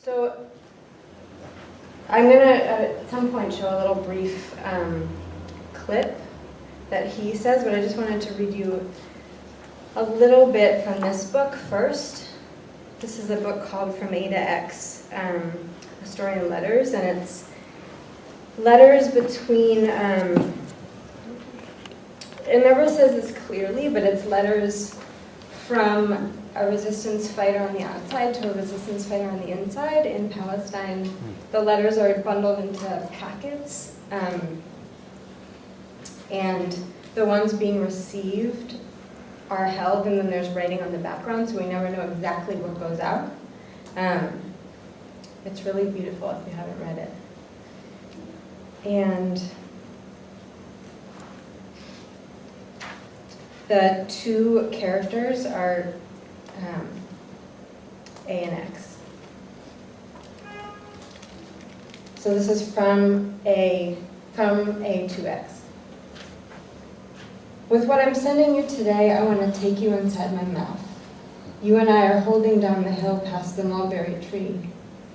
So I'm going to, at some point, show a little brief clip that he says, but I just wanted to read you a little bit from this book first. This is a book called From A to X, Historian Letters, and it's letters between, it never says this clearly, but it's letters from a resistance fighter on the outside to a resistance fighter on the inside in Palestine. The letters are bundled into packets, and the ones being received are held, and then there's writing on the background, so we never know exactly what goes out. It's really beautiful if you haven't read it. And the two characters are A and X. So this is from A to X. With what I'm sending you today, I want to take you inside my mouth. You and I are holding down the hill past the mulberry tree.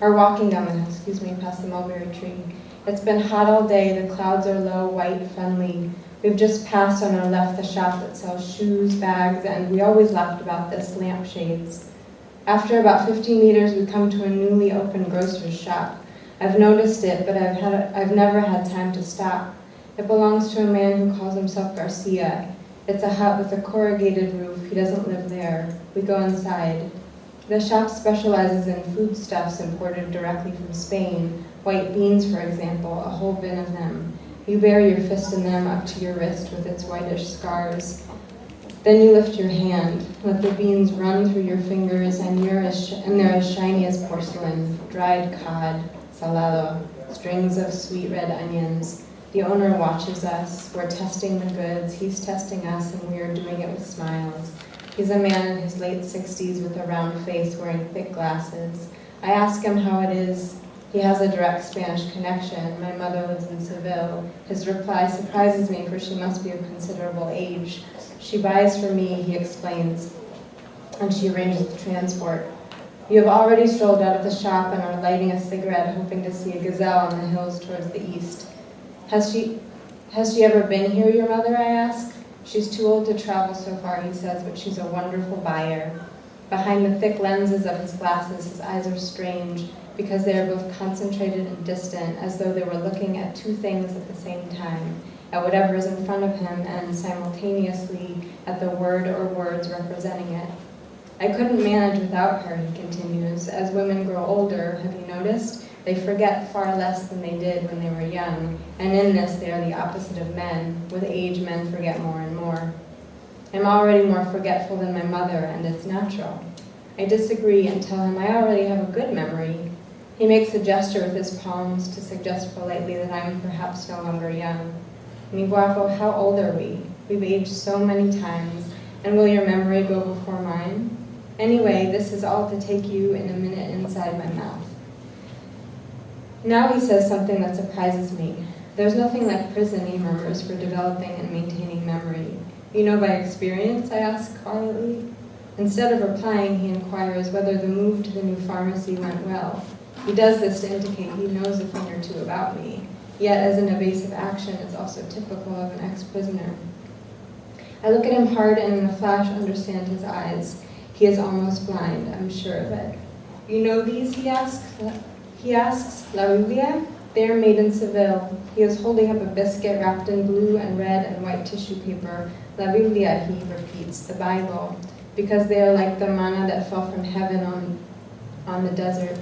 Or walking down the hill, past the mulberry tree. It's been hot all day, the clouds are low, white, friendly. We've just passed on our left the shop that sells shoes, bags, and we always laughed about this, lampshades. After about 50 meters, we come to a newly opened grocer's shop. I've noticed it, but I've never had time to stop. It belongs to a man who calls himself Garcia. It's a hut with a corrugated roof. He doesn't live there. We go inside. The shop specializes in foodstuffs imported directly from Spain. White beans, for example, a whole bin of them. You bury your fist in them up to your wrist with its whitish scars. Then you lift your hand, let the beans run through your fingers, and they're as shiny as porcelain, dried cod, salado, strings of sweet red onions. The owner watches us. We're testing the goods. He's testing us, and we are doing it with smiles. He's a man in his late 60s with a round face, wearing thick glasses. I ask him how it is. He has a direct Spanish connection. My mother lives in Seville. His reply surprises me, for she must be of considerable age. She buys for me, he explains, and she arranges the transport. You have already strolled out of the shop and are lighting a cigarette, hoping to see a gazelle on the hills towards the east. Has she ever been here, your mother, I ask? She's too old to travel so far, he says, but she's a wonderful buyer. Behind the thick lenses of his glasses, his eyes are strange, because they are both concentrated and distant, as though they were looking at two things at the same time, at whatever is in front of him and simultaneously at the word or words representing it. I couldn't manage without her, he continues. As women grow older, have you noticed? They forget far less than they did when they were young, and in this they are the opposite of men. With age, men forget more and more. I'm already more forgetful than my mother, and it's natural. I disagree and tell him I already have a good memory. He makes a gesture with his palms to suggest politely that I'm perhaps no longer young. Mi guapo, how old are we? We've aged so many times, and will your memory go before mine? Anyway, this is all to take you in a minute inside my mouth. Now he says something that surprises me. There's nothing like prison, he murmurs, for developing and maintaining memory. You know by experience, I ask quietly. Instead of replying, he inquires whether the move to the new pharmacy went well. He does this to indicate he knows a thing or two about me. Yet, as an evasive action, it's also typical of an ex-prisoner. I look at him hard and in a flash understand his eyes. He is almost blind, I'm sure of it. You know these, he asks, La Biblia? They are made in Seville. He is holding up a biscuit wrapped in blue and red and white tissue paper. La Biblia, he repeats, the Bible, because they are like the manna that fell from heaven on the desert.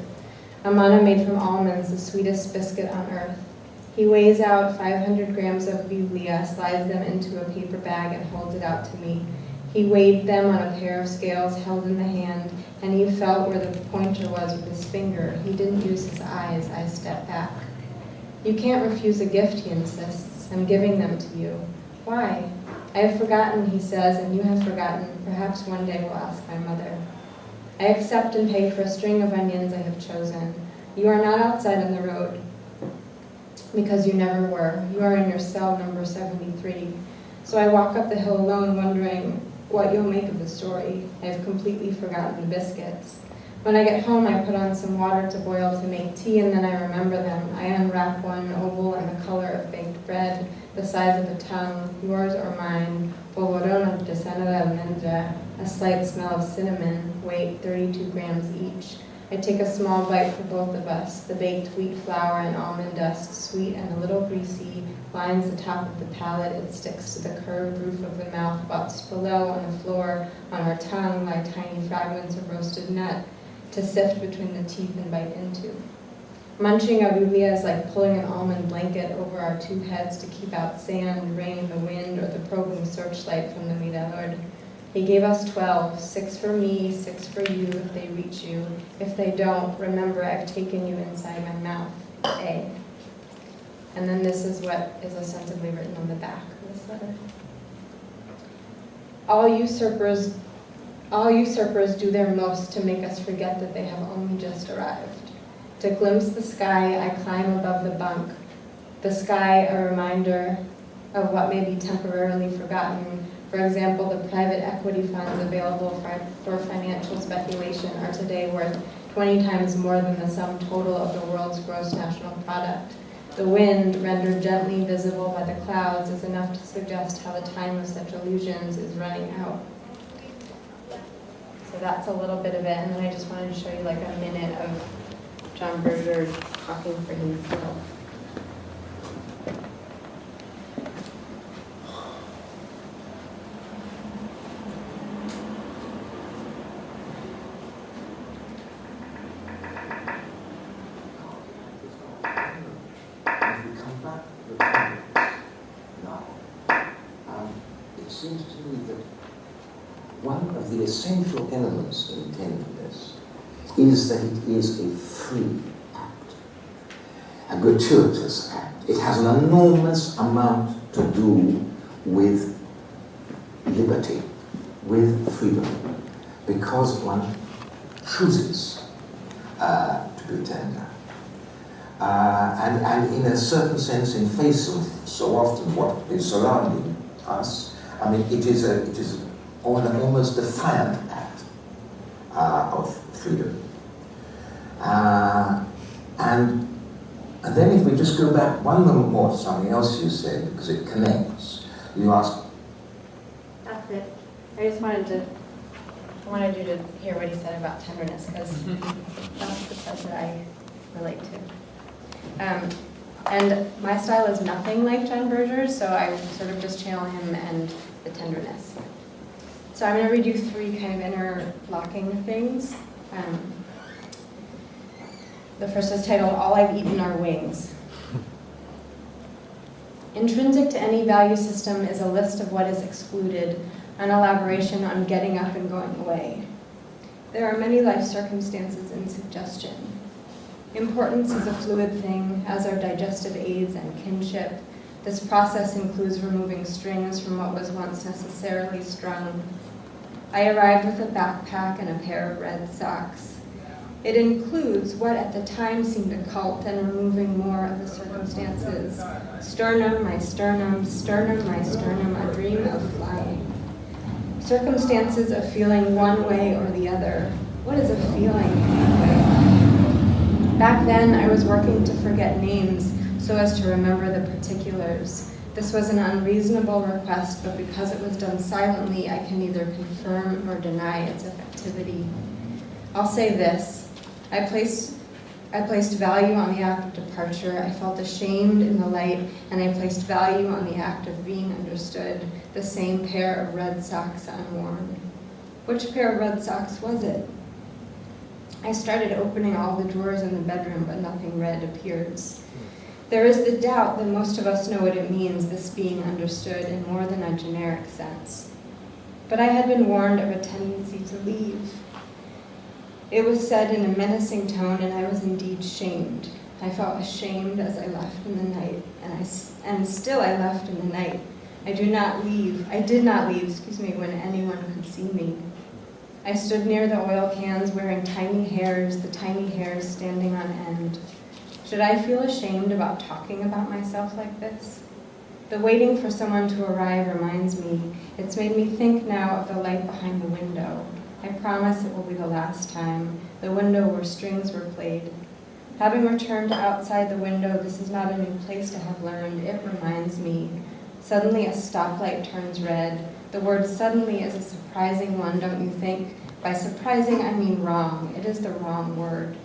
A manna made from almonds, the sweetest biscuit on earth. He weighs out 500 grams of Biblia, slides them into a paper bag, and holds it out to me. He weighed them on a pair of scales held in the hand, and he felt where the pointer was with his finger. He didn't use his eyes. I stepped back. You can't refuse a gift, he insists. I'm giving them to you. Why? I have forgotten, he says, and you have forgotten. Perhaps one day we'll ask my mother. I accept and pay for a string of onions I have chosen. You are not outside on the road, because you never were. You are in your cell number 73. So I walk up the hill alone, wondering what you'll make of the story. I have completely forgotten the biscuits. When I get home, I put on some water to boil to make tea, and then I remember them. I unwrap one oval and the color of baked bread, the size of a tongue, yours or mine, polvorón artesano de almendra, a slight smell of cinnamon, weight 32 grams each. I take a small bite for both of us. The baked wheat flour and almond dust, sweet and a little greasy, lines the top of the palate. It sticks to the curved roof of the mouth, whilst below on the floor, on our tongue, lie tiny fragments of roasted nut to sift between the teeth and bite into. Munching a bubia is like pulling an almond blanket over our two heads to keep out sand, rain, the wind, or the probing searchlight from the mirador. He gave us 12, 6 for me, 6 for you if they reach you. If they don't, remember I've taken you inside my mouth. A. And then this is what is ostensibly written on the back of this letter. All usurpers do their most to make us forget that they have only just arrived. To glimpse the sky, I climb above the bunk. The sky, a reminder of what may be temporarily forgotten. For example, the private equity funds available for financial speculation are today worth 20 times more than the sum total of the world's gross national product. The wind, rendered gently visible by the clouds, is enough to suggest how the time of such illusions is running out. So that's a little bit of it, and then I just wanted to show you like a minute of John Berger talking for himself. It seems to me that one of the essential elements in tenderness is that it is a free act, a gratuitous act. It has an enormous amount to do with liberty, with freedom, because one chooses to be tender. And in a certain sense, in face of so often what is surrounding us, I mean, it is an almost defiant act of freedom. And then if we just go back one moment more to something else you said, because it connects, you asked. That's it. I wanted you to hear what he said about tenderness, because that's the part that I relate to. And my style is nothing like John Berger's, so I sort of just channel him and the tenderness. So I'm going to read you 3 kind of interlocking things. The first is titled, All I've Eaten Are Wings. Intrinsic to any value system is a list of what is excluded, an elaboration on getting up and going away. There are many life circumstances in suggestion. Importance is a fluid thing, as are digestive aids and kinship. This process includes removing strings from what was once necessarily strung. I arrived with a backpack and a pair of red socks. It includes what at the time seemed a cult and removing more of the circumstances. Sternum, my sternum, sternum, my sternum, a dream of flying. Circumstances of feeling one way or the other. What is a feeling anyway? Back then, I was working to forget names so as to remember the particulars. This was an unreasonable request, but because it was done silently, I can neither confirm nor deny its effectivity. I'll say this. I placed value on the act of departure. I felt ashamed in the light, and I placed value on the act of being understood, the same pair of red socks unworn. Which pair of red socks was it? I started opening all the drawers in the bedroom, but nothing red appears. There is the doubt that most of us know what it means, this being understood in more than a generic sense. But I had been warned of a tendency to leave. It was said in a menacing tone, and I was indeed shamed. I felt ashamed as I left in the night, and still I left in the night. I did not leave, when anyone could see me. I stood near the oil cans wearing tiny hairs, the tiny hairs standing on end. Should I feel ashamed about talking about myself like this? The waiting for someone to arrive reminds me. It's made me think now of the light behind the window. I promise it will be the last time, the window where strings were played. Having returned outside the window, this is not a new place to have learned. It reminds me. Suddenly a stoplight turns red. The word suddenly is a surprising one, don't you think? By surprising, I mean wrong. It is the wrong word.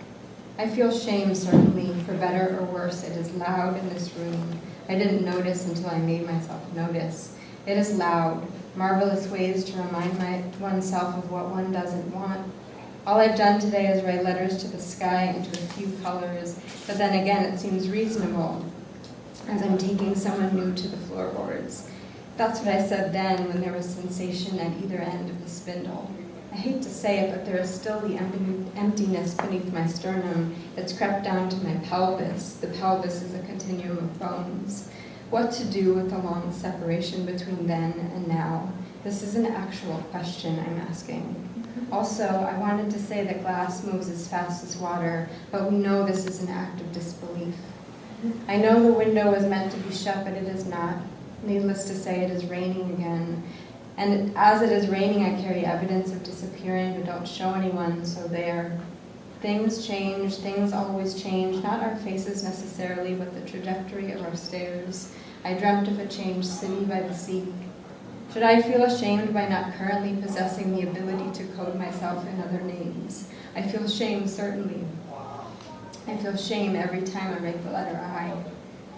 I feel shame, certainly. For better or worse, it is loud in this room. I didn't notice until I made myself notice. It is loud. Marvelous ways to remind oneself of what one doesn't want. All I've done today is write letters to the sky into a few colors, but then again it seems reasonable, as I'm taking someone new to the floorboards. That's what I said then when there was sensation at either end of the spindle. I hate to say it, but there is still the emptiness beneath my sternum. It's crept down to my pelvis. The pelvis is a continuum of bones. What to do with the long separation between then and now? This is an actual question I'm asking. Also, I wanted to say that glass moves as fast as water, but we know this is an act of disbelief. I know the window was meant to be shut, but it is not. Needless to say, it is raining again. And as it is raining, I carry evidence of disappearing, but don't show anyone, so there. Things change, things always change, not our faces necessarily, but the trajectory of our stairs. I dreamt of a changed city by the sea. Should I feel ashamed by not currently possessing the ability to code myself in other names? I feel shame, certainly. I feel shame every time I write the letter I.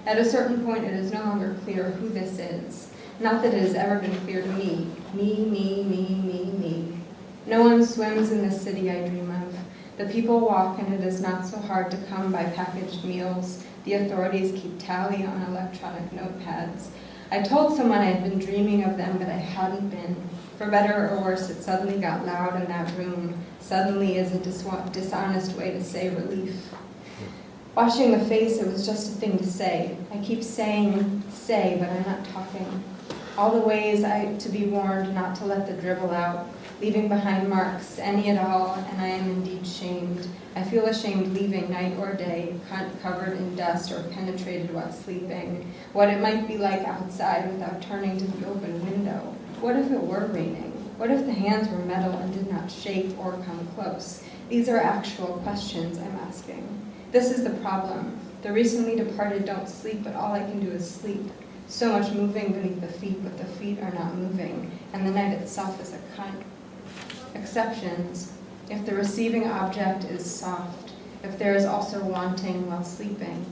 At a certain point, it is no longer clear who this is. Not that it has ever been clear to me. Me. No one swims in this city I dream of. The people walk, and it is not so hard to come by packaged meals. The authorities keep tally on electronic notepads. I told someone I had been dreaming of them, but I hadn't been. For better or worse, it suddenly got loud in that room. Suddenly is a dishonest way to say relief. Washing the face, it was just a thing to say. I keep saying, say, but I'm not talking. All the ways to be warned not to let the dribble out, leaving behind marks, any at all, and I am indeed shamed. I feel ashamed leaving night or day, covered in dust or penetrated while sleeping. What it might be like outside without turning to the open window. What if it were raining? What if the hands were metal and did not shake or come close? These are actual questions I'm asking. This is the problem. The recently departed don't sleep, but all I can do is sleep. So much moving beneath the feet, but the feet are not moving, and the night itself is a exceptions. If the receiving object is soft, if there is also wanting while sleeping.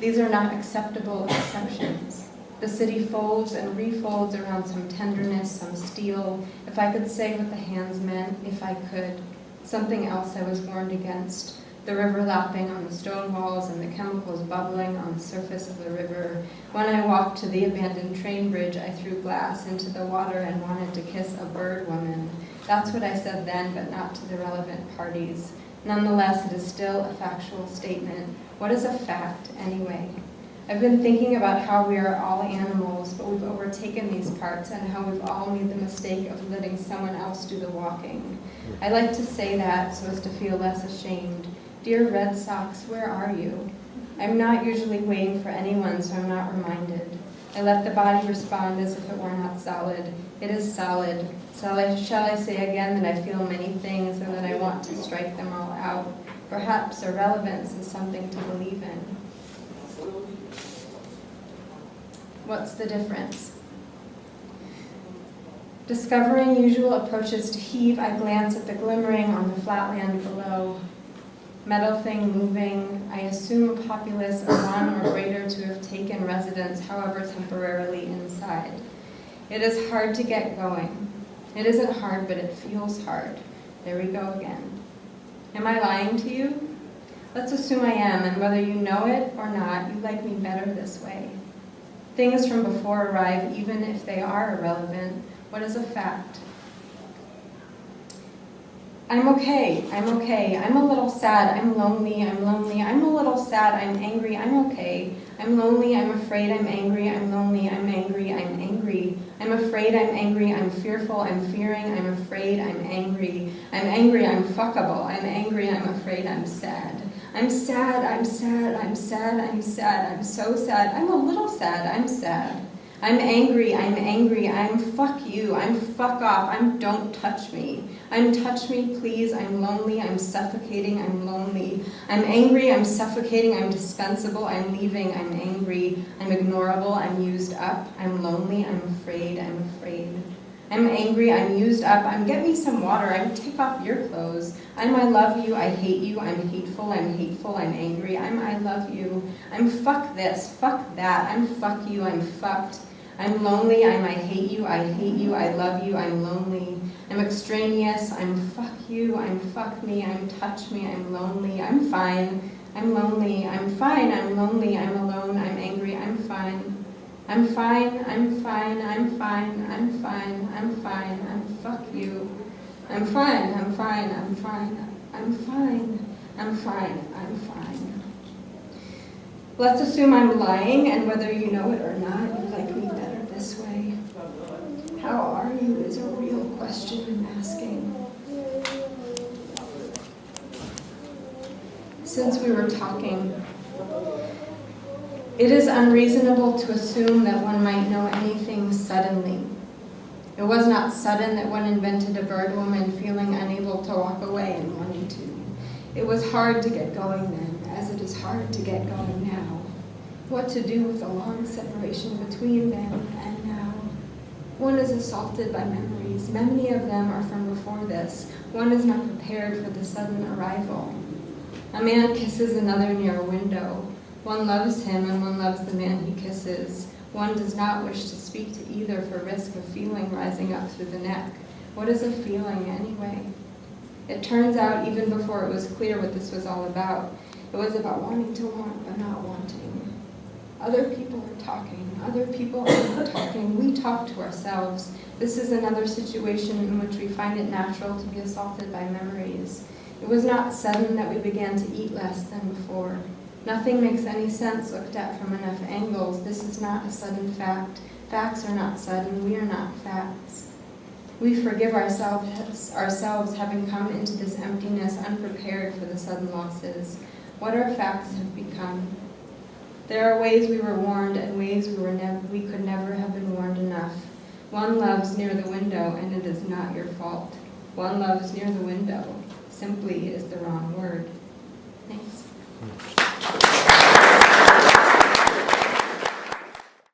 These are not acceptable exceptions. The city folds and refolds around some tenderness, some steel. If I could say what the hands meant, if I could. Something else I was warned against. The river lapping on the stone walls and the chemicals bubbling on the surface of the river. When I walked to the abandoned train bridge, I threw glass into the water and wanted to kiss a bird woman. That's what I said then, but not to the relevant parties. Nonetheless, it is still a factual statement. What is a fact, anyway? I've been thinking about how we are all animals, but we've overtaken these parts and how we've all made the mistake of letting someone else do the walking. I like to say that so as to feel less ashamed. Dear Red Sox, where are you? I'm not usually waiting for anyone, so I'm not reminded. I let the body respond as if it were not solid. It is solid. Shall I say again that I feel many things and that I want to strike them all out? Perhaps irrelevance is something to believe in. What's the difference? Discovering usual approaches to heave, I glance at the glimmering on the flatland below. Metal thing moving, I assume a populace of one or greater to have taken residence, however temporarily, inside. It is hard to get going. It isn't hard, but it feels hard. There we go again. Am I lying to you? Let's assume I am, and whether you know it or not, you like me better this way. Things from before arrive, even if they are irrelevant. What is a fact? I'm okay. I'm a little sad. I'm lonely. I'm a little sad. I'm angry. I'm okay. I'm lonely. I'm afraid. I'm angry. I'm lonely. I'm angry. I'm angry. I'm afraid. I'm angry. I'm fearful. I'm fearing. I'm afraid. I'm angry. I'm angry. I'm fuckable. I'm angry. I'm afraid. I'm sad. I'm sad. I'm sad. I'm sad. I'm sad. I'm so sad. I'm a little sad. I'm sad. I'm angry, I'm fuck you, I'm fuck off, I'm don't touch me. I'm touch me, please, I'm lonely, I'm suffocating, I'm lonely. I'm angry, I'm suffocating, I'm dispensable, I'm leaving, I'm angry, I'm ignorable, I'm used up, I'm lonely, I'm afraid, I'm afraid. I'm angry, I'm used up, I'm get me some water, I'm take off your clothes. I love you, I hate you, I'm hateful, I'm angry, I love you. I'm fuck this, fuck that, I'm fuck you, I'm fucked. I'm lonely, I hate you, I love you, I'm lonely. I'm extraneous, I'm fuck you, I'm fuck me, I'm touch me, I'm lonely, I'm fine. I'm lonely, I'm fine, I'm lonely, I'm alone, I'm angry, I'm fine. I'm fine, I'm fine, I'm fine, I'm fine, I'm fine, I'm fuck you. I'm fine, I'm fine, I'm fine, I'm fine, I'm fine, I'm fine. Let's assume I'm lying, and whether you know it or not, you like me better this way. How are you is a real question I'm asking. Since we were talking, it is unreasonable to assume that one might know anything suddenly. It was not sudden that one invented a bird woman feeling unable to walk away and wanting to. It was hard to get going then, as it is hard to get going now. What to do with the long separation between then and now? One is assaulted by memories. Many of them are from before this. One is not prepared for the sudden arrival. A man kisses another near a window. One loves him and one loves the man he kisses. One does not wish to speak to either for risk of feeling rising up through the neck. What is a feeling anyway? It turns out, even before it was clear what this was all about, it was about wanting to want but not wanting. Other people are talking. Other people are not talking. We talk to ourselves. This is another situation in which we find it natural to be assaulted by memories. It was not sudden that we began to eat less than before. Nothing makes any sense looked at from enough angles. This is not a sudden fact. Facts are not sudden. We are not facts. We forgive ourselves having come into this emptiness unprepared for the sudden losses. What our facts have become. There are ways we were warned and ways we could never have been warned enough. One loves near the window, and it is not your fault. One loves near the window simply is the wrong word. Thanks.